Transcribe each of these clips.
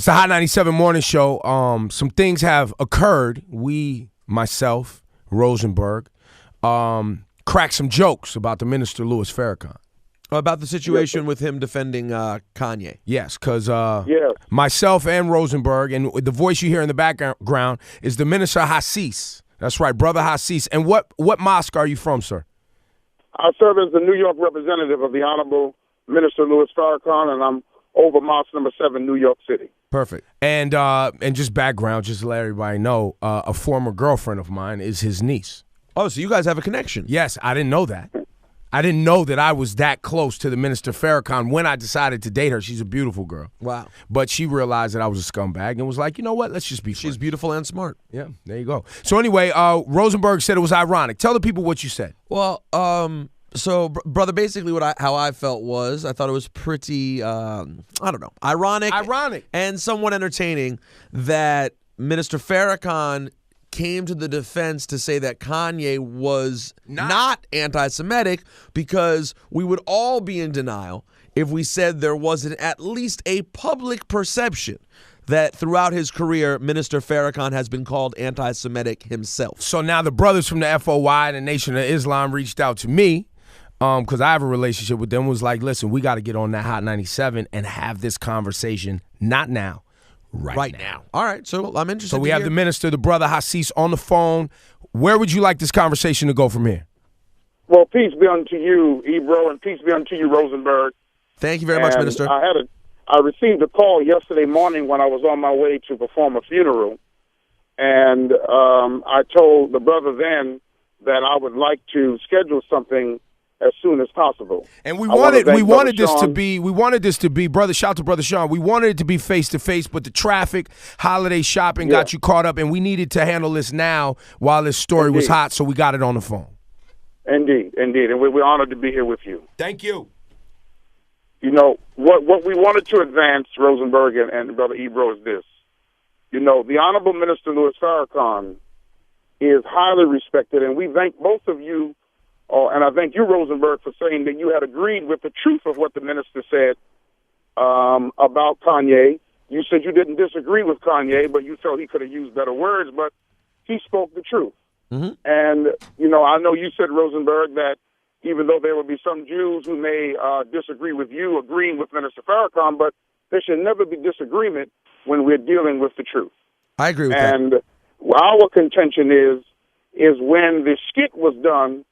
It's the Hot 97 Morning Show. Some things have occurred. Myself, Rosenberg, cracked some jokes about the minister Louis Farrakhan. About the situation with him defending Kanye. Yes, because myself and Rosenberg, and the voice you hear in the background is the minister Hafeez. That's right, Brother Hafeez. And what mosque are you from, sir? I serve as the New York representative of the Honorable Minister Louis Farrakhan, and I'm over Mosque number 7, New York City. Perfect. And just background, just to let everybody know, a former girlfriend of mine is his niece. Oh, so you guys have a connection. Yes, I didn't know that. I didn't know that I was that close to the Minister Farrakhan when I decided to date her. She's a beautiful girl. Wow. But she realized that I was a scumbag and was like, you know what, let's just be friends. She's beautiful and smart. Yeah, there you go. So anyway, Rosenberg said it was ironic. Tell the people what you said. Well, so, brother, basically how I felt was I thought it was pretty, ironic and somewhat entertaining that Minister Farrakhan came to the defense to say that Kanye was not anti-Semitic, because we would all be in denial if we said there wasn't at least a public perception that throughout his career, Minister Farrakhan has been called anti-Semitic himself. So now the brothers from the FOI and the Nation of Islam reached out to me, because I have a relationship with them, was like, listen, we got to get on that Hot 97 and have this conversation, not now. Right now. All right, so I'm interested. So we have the minister, the brother Hafeez, on the phone. Where would you like this conversation to go from here? Well, peace be unto you, Ebro, and peace be unto you, Rosenberg. Thank you very much, Minister. I received a call yesterday morning when I was on my way to perform a funeral, and I told the brother then that I would like to schedule something as soon as possible. And we wanted this to be, brother, shout to Brother Sean, we wanted it to be face-to-face, but the traffic, holiday shopping got you caught up, and we needed to handle this now while this story was hot, so we got it on the phone. Indeed, and we're honored to be here with you. Thank you. You know, what we wanted to advance, Rosenberg and Brother Ebro, is this. You know, the Honorable Minister Louis Farrakhan is highly respected, and we thank both of you. And I thank you, Rosenberg, for saying that you had agreed with the truth of what the minister said about Kanye. You said you didn't disagree with Kanye, but you felt he could have used better words, but he spoke the truth. Mm-hmm. And, you know, I know you said, Rosenberg, that even though there will be some Jews who may disagree with you agreeing with Minister Farrakhan, but there should never be disagreement when we're dealing with the truth. I agree with that. And our contention is when the skit was done,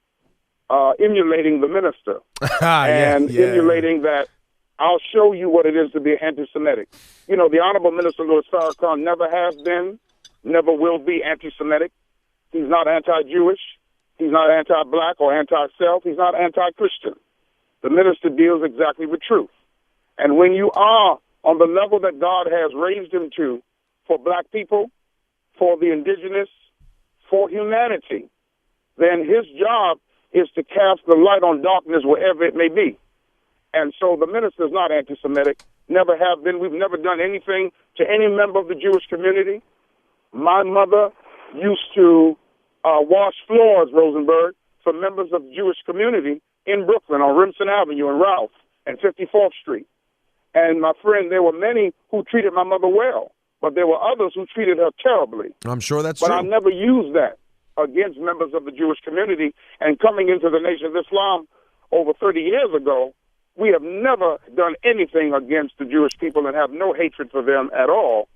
emulating the minister emulating that I'll show you what it is to be anti-Semitic. You know, the Honorable Minister Louis Farrakhan never has been, never will be anti-Semitic. He's not anti-Jewish. He's not anti-black or anti-self. He's not anti-Christian. The minister deals exactly with truth. And when you are on the level that God has raised him to for black people, for the indigenous, for humanity, then his job is to cast the light on darkness wherever it may be. And so the minister is not anti-Semitic, never have been. We've never done anything to any member of the Jewish community. My mother used to wash floors, Rosenberg, for members of the Jewish community in Brooklyn on Remsen Avenue and Ralph and 54th Street. And my friend, there were many who treated my mother well, but there were others who treated her terribly. I'm sure that's true. But I never used that against members of the Jewish community. And coming into the Nation of Islam over 30 years ago, we have never done anything against the Jewish people and have no hatred for them at all.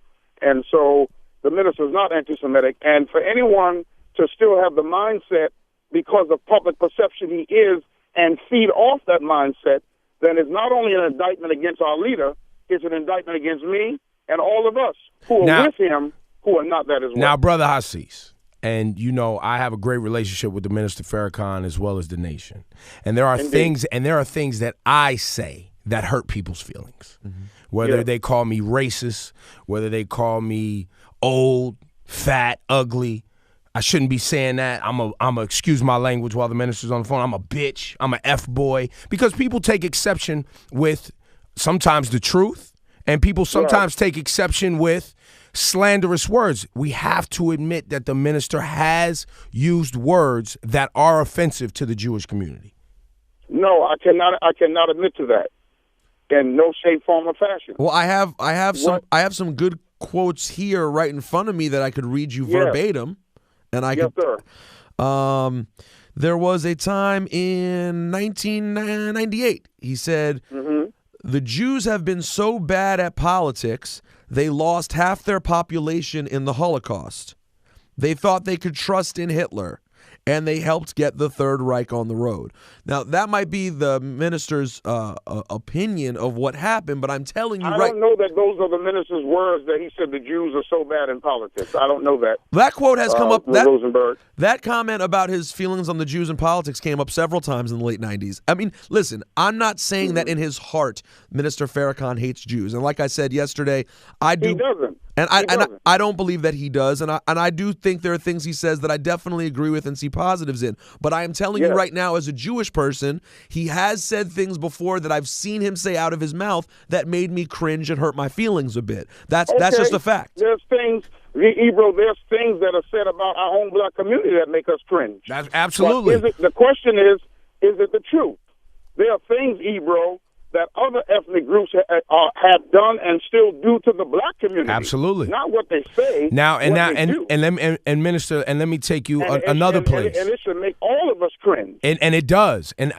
And so the minister is not anti-Semitic. And for anyone to still have the mindset because of public perception he is and feed off that mindset, then it's not only an indictment against our leader, it's an indictment against me and all of us who are with him who are not that as well. Now, Brother Hafeez, and you know I have a great relationship with the Minister Farrakhan as well as the nation. And there are things that I say that hurt people's feelings. Mm-hmm. Whether they call me racist, whether they call me old, fat, ugly. I shouldn't be saying that. I'm a excuse my language while the minister's on the phone. I'm a bitch. I'm a F-boy. Because people take exception with sometimes the truth, and people sometimes take exception with slanderous words. We have to admit that the minister has used words that are offensive to the Jewish community. No, I cannot admit to that. in no shape, form, or fashion. Well, I have some good quotes here right in front of me that I could read you verbatim, and yes, sir. There was a time in 1998. He said, "The Jews have been so bad at politics, they lost half their population in the Holocaust. They thought they could trust in Hitler, and they helped get the Third Reich on the road." Now, that might be the minister's opinion of what happened, but I'm telling you I don't know that those are the minister's words, that he said the Jews are so bad in politics. I don't know that. That quote has come up. Rosenberg. That comment about his feelings on the Jews in politics came up several times in the late 90s. I mean, listen, I'm not saying that in his heart, Minister Farrakhan hates Jews. And like I said yesterday, I do. He doesn't. And I don't believe that he does, and I do think there are things he says that I definitely agree with and see positives in. But I am telling you right now, as a Jewish person, he has said things before that I've seen him say out of his mouth that made me cringe and hurt my feelings a bit. That's just a fact. There's things, Ebro, there's things that are said about our own black community that make us cringe. That's absolutely. The question is it the truth? There are things, Ebro, that other ethnic groups have done and still do to the black community. Absolutely. Not what they say. Minister, and let me take you another place. And it should make all of us cringe. And it does. And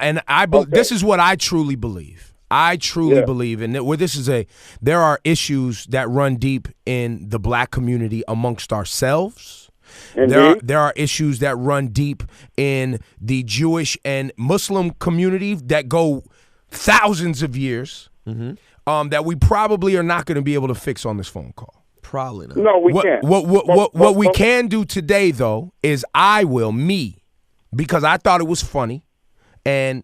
this is what I truly believe. I truly believe, and there are issues that run deep in the black community amongst ourselves. There are issues that run deep in the Jewish and Muslim community that go thousands of years, that we probably are not going to be able to fix on this phone call. Probably not. No, we can't. What we can do today, though, is because I thought it was funny, and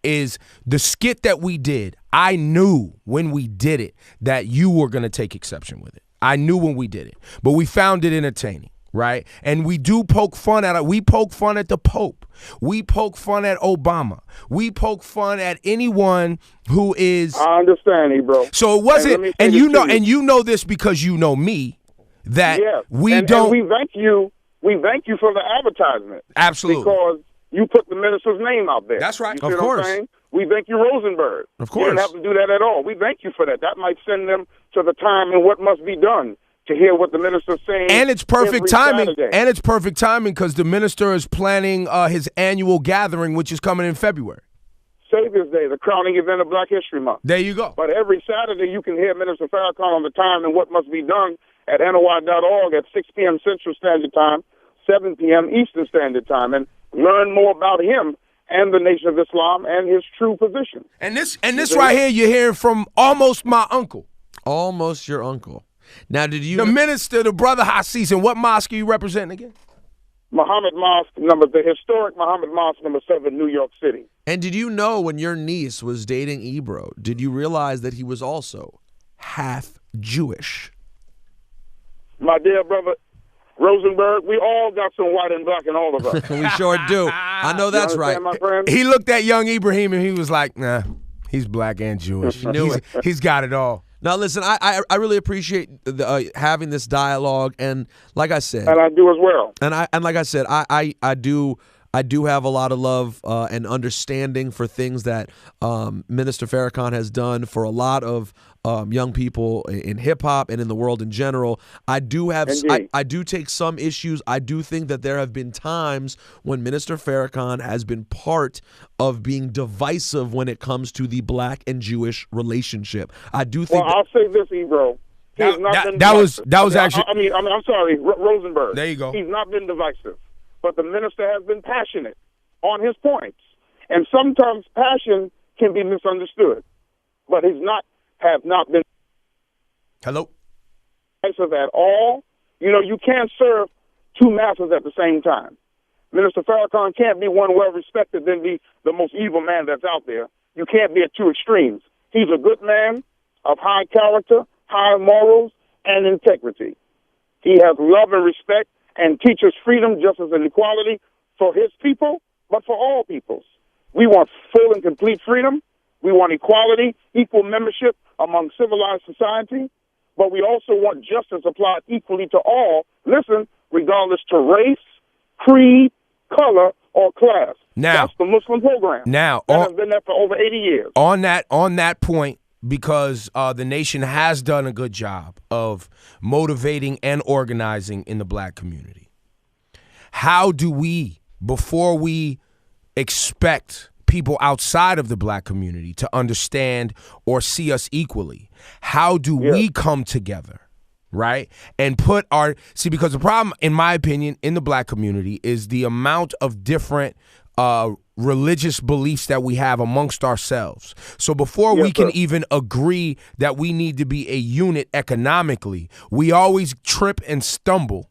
is the skit that we did. I knew when we did it that you were going to take exception with it. I knew when we did it, but we found it entertaining. Right? And we do poke fun at it. We poke fun at the Pope. We poke fun at Obama. We poke fun at anyone who is. I understand, Ebro. So it wasn't, and you know this because you know me, that we don't. And we thank you. We thank you for the advertisement. Absolutely. Because you put the minister's name out there. That's right. You see what I'm saying? We thank you, Rosenberg. Of course. You didn't have to do that at all. We thank you for that. That might send them to the time and what must be done to hear what the minister's saying. And it's perfect timing. Saturday. And it's perfect timing because the minister is planning his annual gathering, which is coming in February. Savior's Day, the crowning event of Black History Month. There you go. But every Saturday you can hear Minister Farrakhan on the time and what must be done at NOI.org at 6 p.m. Central Standard Time, 7 p.m. Eastern Standard Time, and learn more about him and the Nation of Islam and his true position. And this right here, you're hearing from almost my uncle. Almost your uncle. Now, did you... The minister, the brother Hafeez, and what mosque are you representing again? Muhammad Mosque, the historic Muhammad Mosque, number 7, New York City. And did you know when your niece was dating Ebro, did you realize that he was also half Jewish? My dear brother Rosenberg, we all got some white and black in all of us. We sure do. I know that's right. My friend? He looked at young Ibrahim and he was like, nah, he's black and Jewish. He's got it all. Now, listen, I really appreciate having this dialogue, and like I said, and I do as well. And like I said, I do have a lot of love and understanding for things that Minister Farrakhan has done for a lot of young people in hip hop and in the world in general. I do take some issues. I do think that there have been times when Minister Farrakhan has been part of being divisive when it comes to the black and Jewish relationship. I do think. Well, I'll say this, Ebro. That was actually. I mean, I'm sorry, Rosenberg. There you go. He's not been divisive, but the minister has been passionate on his points, and sometimes passion can be misunderstood. But have not been. Hello. Divisive at all. You know, you can't serve two masters at the same time. Minister Farrakhan can't be one well-respected, then be the most evil man that's out there. You can't be at two extremes. He's a good man of high character, high morals, and integrity. He has love and respect and teaches freedom, justice, and equality for his people, but for all peoples. We want full and complete freedom. We want equality, equal membership among civilized society, but we also want justice applied equally to all, listen, regardless to race, creed, color, or class. Now, that's the Muslim program. Now, that has been there for over 80 years. On that point, because the nation has done a good job of motivating and organizing in the black community. How do we, before we expect people outside of the black community to understand or see us equally, how do we come together, right? And put because the problem, in my opinion, in the black community is the amount of different religious beliefs that we have amongst ourselves. So before we can even agree that we need to be a unit economically, we always trip and stumble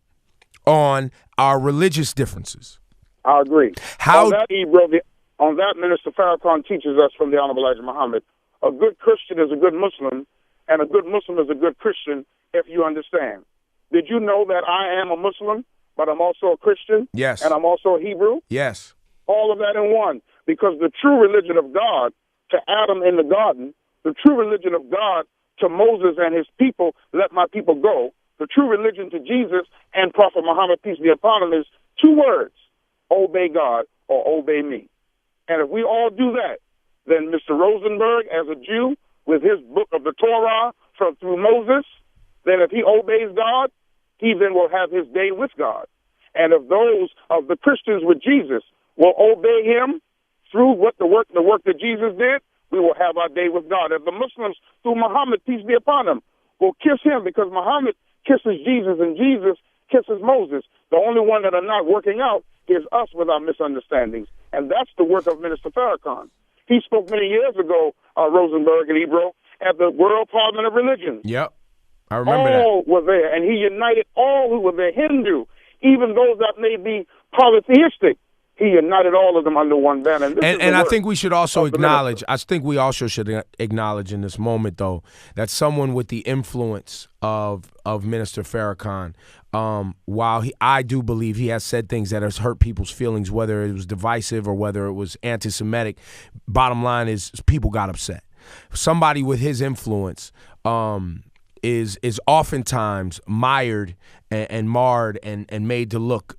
on our religious differences. I agree. How on that, Ebro, on that, Minister Farrakhan teaches us from the Honorable Elijah Muhammad, a good Christian is a good Muslim, and a good Muslim is a good Christian, if you understand. Did you know that I am a Muslim, but I'm also a Christian? Yes. And I'm also a Hebrew? Yes. All of that in one. Because the true religion of God to Adam in the garden, the true religion of God to Moses and his people, let my people go, the true religion to Jesus and Prophet Muhammad, peace be upon him, is two words, obey God or obey me. And if we all do that, then Mr. Rosenberg, as a Jew, with his book of the Torah through Moses, then if he obeys God, he then will have his day with God. And if those of the Christians with Jesus will obey him through the work that Jesus did, we will have our day with God. If the Muslims, through Muhammad, peace be upon him, will kiss him because Muhammad kisses Jesus and Jesus kisses Moses, the only one that are not working out is us with our misunderstandings. And that's the work of Minister Farrakhan. He spoke many years ago, Rosenberg and Ebro, at the World Parliament of Religion. Yep, I remember that. All were there, and he united all who were there, Hindu, even those that may be polytheistic. He united all of them under one banner. And I think we should also acknowledge, I think we also should acknowledge in this moment, though, that someone with the influence of Minister Farrakhan, while I do believe he has said things that has hurt people's feelings, whether it was divisive or whether it was anti-Semitic, bottom line is people got upset. Somebody with his influence is oftentimes mired and marred and made to look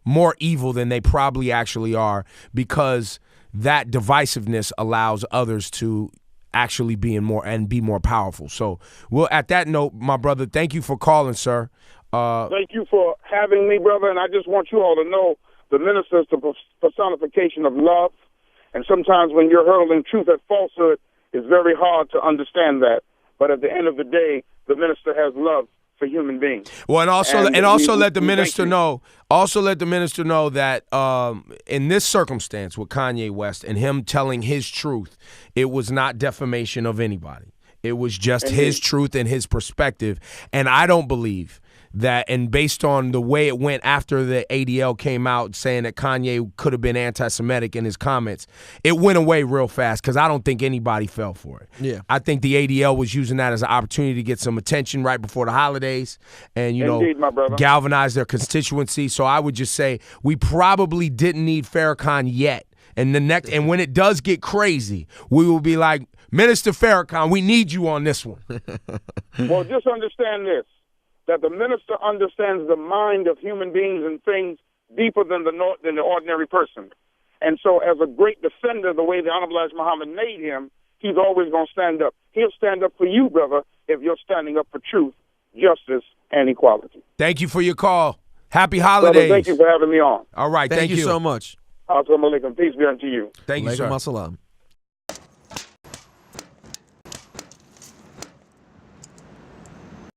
more evil than they probably actually are, because that divisiveness allows others to actually be more powerful. So, well, at that note, my brother, thank you for calling, sir. Thank you for having me, brother. And I just want you all to know the minister is the personification of love. And sometimes when you're hurling truth at falsehood, it's very hard to understand that. But at the end of the day, the minister has love for human beings. Well, and also let the minister know that in this circumstance with Kanye West and him telling his truth, it was not defamation of anybody. It was just his truth and his perspective. And I don't believe that, and based on the way it went after the ADL came out saying that Kanye could have been anti-Semitic in his comments, it went away real fast because I don't think anybody fell for it. Yeah, I think the ADL was using that as an opportunity to get some attention right before the holidays and, Indeed, my brother, galvanize their constituency. So I would just say we probably didn't need Farrakhan yet. And and when it does get crazy, we will be like, Minister Farrakhan, we need you on this one. Well, just understand this, that the minister understands the mind of human beings and things deeper than the ordinary person. And so as a great defender, the way the Honorable Elijah Muhammad made him, he's always going to stand up. He'll stand up for you, brother, if you're standing up for truth, justice, and equality. Thank you for your call. Happy holidays. Brother, thank you for having me on. All right, thank you so much. As-Salaam Alaikum. Peace be unto you. Thank you, sir. As-Salaam.